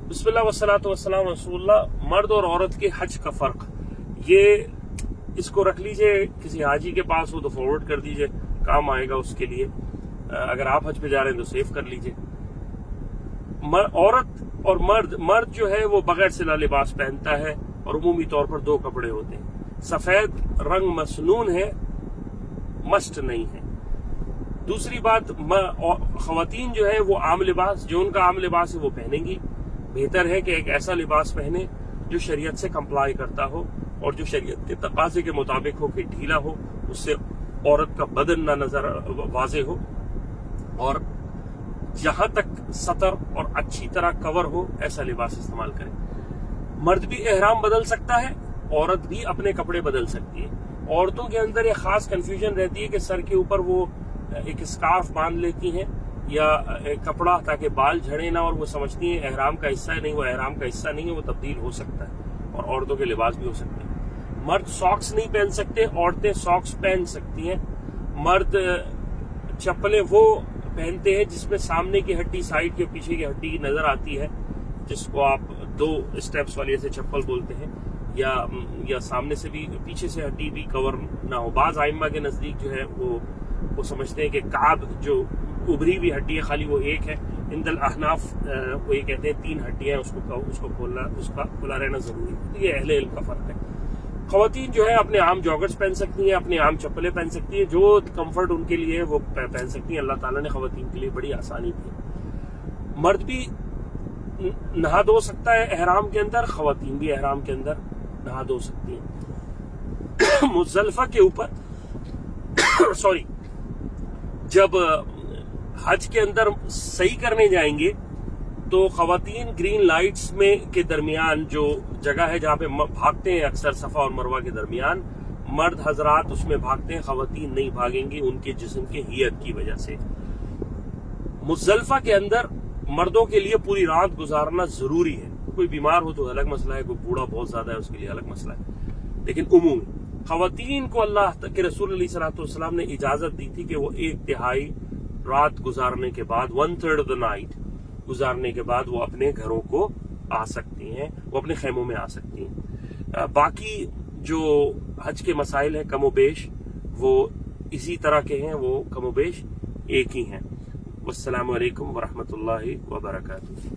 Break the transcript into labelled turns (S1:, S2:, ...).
S1: बिस्मिल्लाह वस्सलातु वस्सलाम रसूलुल्लाह। मर्द और औरत के हज का फ़र्क, ये इसको रख लीजिए, किसी हाजी के पास हो तो फॉरवर्ड कर दीजिए, काम आएगा उसके लिए। अगर आप हज पे जा रहे हैं तो सेव कर लीजिए। औरत और मर्द जो है वो बगैर सिला लिबास पहनता है और उमूमी तौर पर दो कपड़े होते हैं। सफेद रंग मसनून है, मस्ट नहीं है। दूसरी बात, खवातीन जो है वो आम लिबास, जो उनका आम लिबास है वो पहनेंगी। बेहतर है कि एक ऐसा लिबास पहने जो शरीयत से कंप्लाई करता हो और जो शरीयत के तकाजे के मुताबिक हो, कि ढीला हो, उससे औरत का बदन ना नजर वाजे हो, और जहां तक सतर और अच्छी तरह कवर हो ऐसा लिबास इस्तेमाल करें। मर्द भी एहराम बदल सकता है, औरत भी अपने कपड़े बदल सकती है। औरतों के अंदर एक खास कंफ्यूजन रहती है कि सर के ऊपर वो एक स्कार्फ बांध लेती हैं या एक कपड़ा, ताकि बाल झड़े ना, और वो समझती हैं एहराम का हिस्सा है। नहीं, वो एहराम का हिस्सा नहीं है, वो तब्दील हो सकता है और औरतों के लिबास भी हो सकते हैं। मर्द सॉक्स नहीं पहन सकते, औरतें सॉक्स पहन सकती हैं। मर्द चप्पलें वो पहनते हैं जिसमें सामने की हड्डी, साइड के पीछे की हड्डी नजर आती है, जिसको आप 2 स्टेप्स वाली ऐसे चप्पल बोलते हैं, या सामने से भी, पीछे से हड्डी भी कवर ना हो। बाज आइम्मा के नजदीक जो है वो समझते हैं कि काब जो उभरी हुई हड्डी है खाली वो एक है। इंदल अहनाफ वो ये कहते हैं 3 हड्डियां, उसको खोलना, उसका खुला रहना जरूरी है। तो ये अहले इल्म का फर्क है। खवातीन जो है अपने आम जॉगर्स पहन सकती हैं, अपने आम चप्पलें पहन सकती हैं, जो कंफर्ट उनके लिए है वो पहन सकती हैं। अल्लाह ताला ने खवातीन के लिए बड़ी आसानी दी। मर्द भी नहा धो सकता है एहराम के अंदर, खवातीन भी एहराम के अंदर नहा धो सकती हैं। मुज़दलिफा के ऊपर जब हज के अंदर सही करने जाएंगे तो खवातीन ग्रीन लाइट्स में के दरमियान, जो जगह है जहां पे भागते हैं अक्सर सफा और मरवा के दरमियान, मर्द हजरात उसमें भागते हैं, खवातीन नहीं भागेंगी उनके जिस्म के हियत की वजह से। मुज़दलिफा के अंदर मर्दों के लिए पूरी रात गुजारना जरूरी है। कोई बीमार हो तो अलग मसला है, कोई बूढ़ा बहुत ज्यादा है उसके लिए अलग मसला है, लेकिन उमूमी खवातीन को अल्लाह के रसूल सल्लल्लाहु अलैहि वसल्लम ने इजाजत दी थी कि वो 1/3 रात गुजारने के बाद, 1/3 ऑफ द नाइट गुजारने के बाद वो अपने घरों को आ सकती हैं, वो अपने खेमों में आ सकती हैं। बाकी जो हज के मसाइल हैं कमोबेश वो इसी तरह के हैं, वो कमोबेश एक ही हैं। वस्सलामु अलैकुम वरहमतुल्लाहि वबरकातुहू।